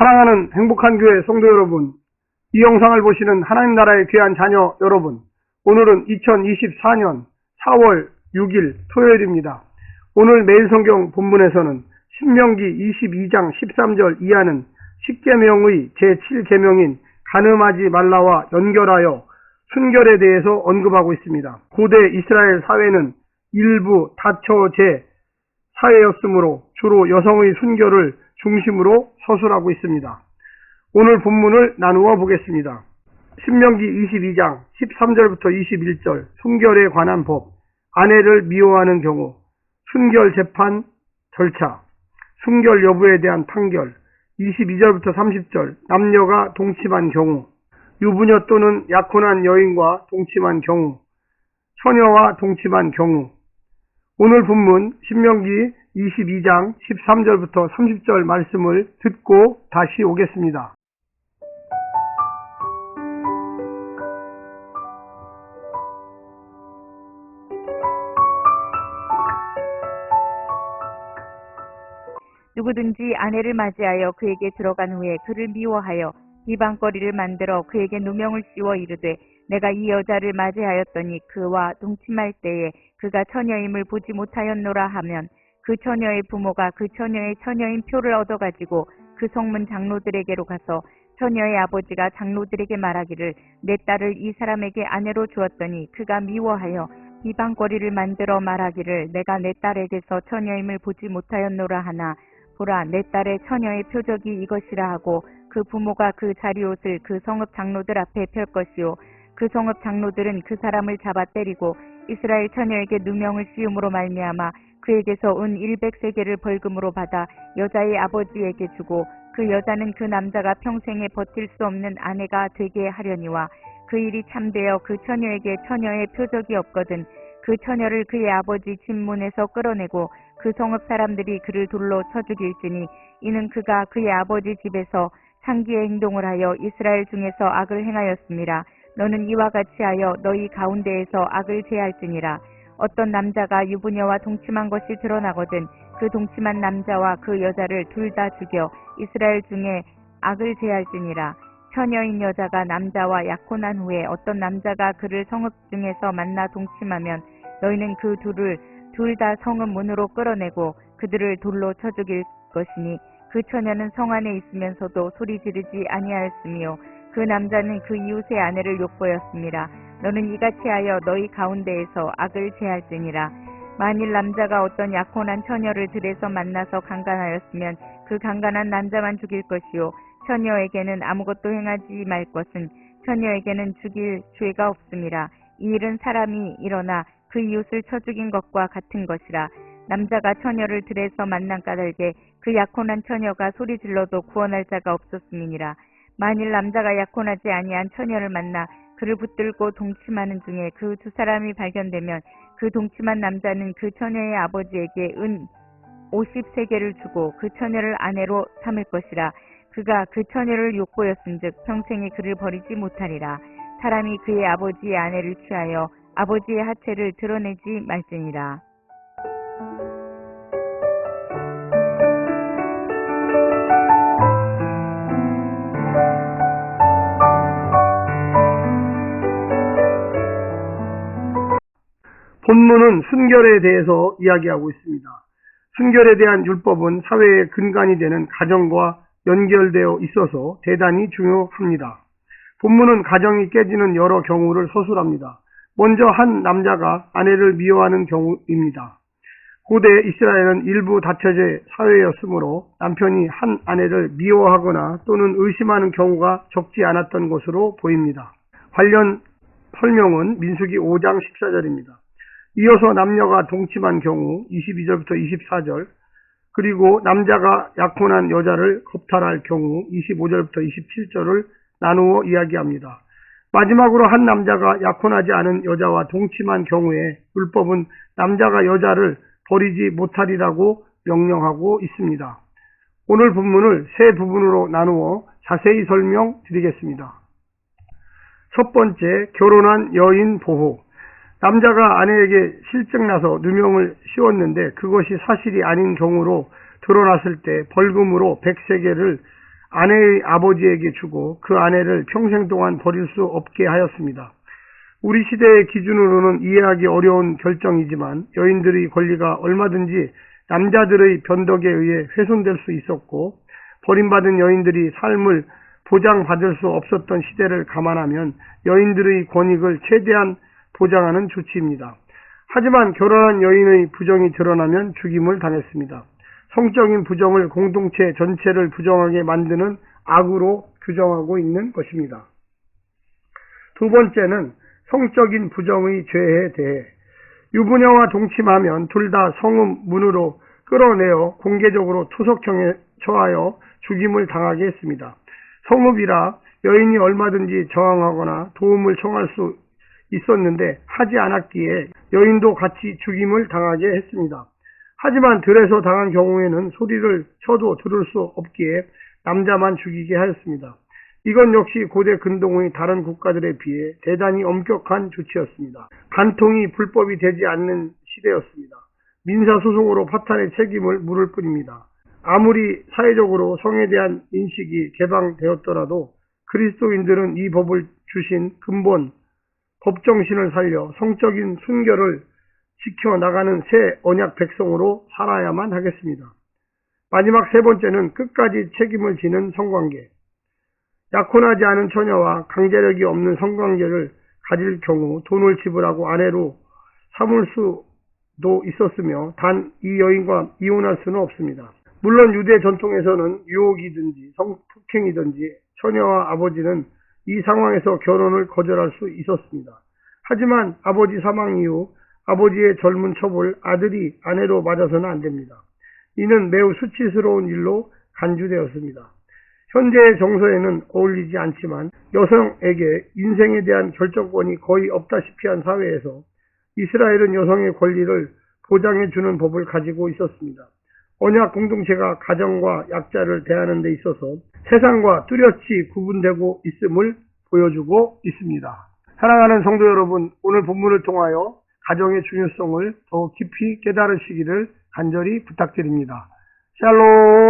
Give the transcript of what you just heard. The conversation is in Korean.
사랑하는 행복한 교회 성도 여러분, 이 영상을 보시는 하나님 나라의 귀한 자녀 여러분, 오늘은 2024년 4월 6일 토요일입니다. 오늘 매일 성경 본문에서는 신명기 22장 13절 이하는 10계명의 제7계명인 간음하지 말라와 연결하여 순결에 대해서 언급하고 있습니다. 고대 이스라엘 사회는 일부 다처제 사회였으므로 주로 여성의 순결을 중심으로 서술하고 있습니다. 오늘 본문을 나누어 보겠습니다. 신명기 22장 13절부터 21절 순결에 관한 법, 아내를 미워하는 경우, 순결 재판 절차, 순결 여부에 대한 판결, 22절부터 30절 남녀가 동침한 경우, 유부녀 또는 약혼한 여인과 동침한 경우, 처녀와 동침한 경우. 오늘 본문 신명기 22장 13절부터 30절 말씀을 듣고 다시 오겠습니다. 누구든지 아내를 맞이하여 그에게 들어간 후에 그를 미워하여 비방거리를 만들어 그에게 누명을 씌워 이르되 내가 이 여자를 맞이하였더니 그와 동침할 때에 그가 처녀임을 보지 못하였노라 하면 그 처녀의 부모가 그 처녀의 처녀인 표를 얻어가지고 그 성문 장로들에게로 가서 처녀의 아버지가 장로들에게 말하기를 내 딸을 이 사람에게 아내로 주었더니 그가 미워하여 비방거리를 만들어 말하기를 내가 내 딸에게서 처녀임을 보지 못하였노라 하나 보라 내 딸의 처녀의 표적이 이것이라 하고 그 부모가 그 자리옷을 그 성읍 장로들 앞에 펼 것이요 그 성읍 장로들은 그 사람을 잡아 때리고 이스라엘 처녀에게 누명을 씌움으로 말미암아 그에게서 은 100세겔을 벌금으로 받아 여자의 아버지에게 주고 그 여자는 그 남자가 평생에 버틸 수 없는 아내가 되게 하려니와 그 일이 참되어 그 처녀에게 처녀의 표적이 없거든 그 처녀를 그의 아버지 집문에서 끌어내고 그 성읍 사람들이 그를 돌로 쳐 죽일지니 이는 그가 그의 아버지 집에서 상기의 행동을 하여 이스라엘 중에서 악을 행하였음이라. 너는 이와 같이 하여 너희 가운데에서 악을 제할지니라. 어떤 남자가 유부녀와 동침한 것이 드러나거든 그 동침한 남자와 그 여자를 둘 다 죽여 이스라엘 중에 악을 제할지니라. 처녀인 여자가 남자와 약혼한 후에 어떤 남자가 그를 성읍 중에서 만나 동침하면 너희는 그 둘을 둘 다 성읍 문으로 끌어내고 그들을 돌로 쳐 죽일 것이니 그 처녀는 성 안에 있으면서도 소리 지르지 아니하였으며 그 남자는 그 이웃의 아내를 욕보였습니다. 너는 이같이 하여 너희 가운데에서 악을 제할지니라. 만일 남자가 어떤 약혼한 처녀를 들에서 만나서 강간하였으면 그 강간한 남자만 죽일 것이요 처녀에게는 아무것도 행하지 말 것은 처녀에게는 죽일 죄가 없음이라. 이 일은 사람이 일어나 그 이웃을 쳐 죽인 것과 같은 것이라. 남자가 처녀를 들에서 만난 까닭에 그 약혼한 처녀가 소리 질러도 구원할 자가 없었음이니라. 만일 남자가 약혼하지 아니한 처녀를 만나 그를 붙들고 동침하는 중에 그 두 사람이 발견되면 그 동침한 남자는 그 처녀의 아버지에게 은 50세겔을 주고 그 처녀를 아내로 삼을 것이라. 그가 그 처녀를 욕보였은즉 평생에 그를 버리지 못하리라. 사람이 그의 아버지의 아내를 취하여 아버지의 하체를 드러내지 말지니라. 본문은 순결에 대해서 이야기하고 있습니다. 순결에 대한 율법은 사회의 근간이 되는 가정과 연결되어 있어서 대단히 중요합니다. 본문은 가정이 깨지는 여러 경우를 서술합니다. 먼저 한 남자가 아내를 미워하는 경우입니다. 고대 이스라엘은 일부 다처제 사회였으므로 남편이 한 아내를 미워하거나 또는 의심하는 경우가 적지 않았던 것으로 보입니다. 관련 설명은 민수기 5장 14절입니다. 이어서 남녀가 동침한 경우 22절부터 24절, 그리고 남자가 약혼한 여자를 겁탈할 경우 25절부터 27절을 나누어 이야기합니다. 마지막으로 한 남자가 약혼하지 않은 여자와 동침한 경우에 율법은 남자가 여자를 버리지 못하리라고 명령하고 있습니다. 오늘 본문을 세 부분으로 나누어 자세히 설명드리겠습니다. 첫 번째, 결혼한 여인 보호. 남자가 아내에게 실증나서 누명을 씌웠는데 그것이 사실이 아닌 경우로 드러났을 때 벌금으로 100세겔을 아내의 아버지에게 주고 그 아내를 평생 동안 버릴 수 없게 하였습니다. 우리 시대의 기준으로는 이해하기 어려운 결정이지만 여인들의 권리가 얼마든지 남자들의 변덕에 의해 훼손될 수 있었고 버림받은 여인들이 삶을 보장받을 수 없었던 시대를 감안하면 여인들의 권익을 최대한 보장하는 조치입니다. 하지만 결혼한 여인의 부정이 드러나면 죽임을 당했습니다. 성적인 부정을 공동체 전체를 부정하게 만드는 악으로 규정하고 있는 것입니다. 두 번째는 성적인 부정의 죄에 대해 유부녀와 동침하면 둘 다 성음 문으로 끌어내어 공개적으로 투석형에 처하여 죽임을 당하게 했습니다. 성읍이라 여인이 얼마든지 저항하거나 도움을 청할 수 있었는데 하지 않았기에 여인도 같이 죽임을 당하게 했습니다. 하지만 들에서 당한 경우에는 소리를 쳐도 들을 수 없기에 남자만 죽이게 하였습니다. 이건 역시 고대 근동의 다른 국가들에 비해 대단히 엄격한 조치였습니다. 간통이 불법이 되지 않는 시대였습니다. 민사소송으로 파탄의 책임을 물을 뿐입니다. 아무리 사회적으로 성에 대한 인식이 개방되었더라도 그리스도인들은 이 법을 주신 근본 법정신을 살려 성적인 순결을 지켜나가는 새 언약 백성으로 살아야만 하겠습니다. 마지막 세 번째는 끝까지 책임을 지는 성관계. 약혼하지 않은 처녀와 강제력이 없는 성관계를 가질 경우 돈을 지불하고 아내로 삼을 수도 있었으며 단 이 여인과 이혼할 수는 없습니다. 물론 유대 전통에서는 유혹이든지 성폭행이든지 처녀와 아버지는 이 상황에서 결혼을 거절할 수 있었습니다. 하지만 아버지 사망 이후 아버지의 젊은 첩을 아들이 아내로 맞아서는 안 됩니다. 이는 매우 수치스러운 일로 간주되었습니다. 현재의 정서에는 어울리지 않지만 여성에게 인생에 대한 결정권이 거의 없다시피 한 사회에서 이스라엘은 여성의 권리를 보장해주는 법을 가지고 있었습니다. 언약 공동체가 가정과 약자를 대하는 데 있어서 세상과 뚜렷이 구분되고 있음을 보여주고 있습니다. 사랑하는 성도 여러분, 오늘 본문을 통하여 가정의 중요성을 더 깊이 깨달으시기를 간절히 부탁드립니다. 샬롬.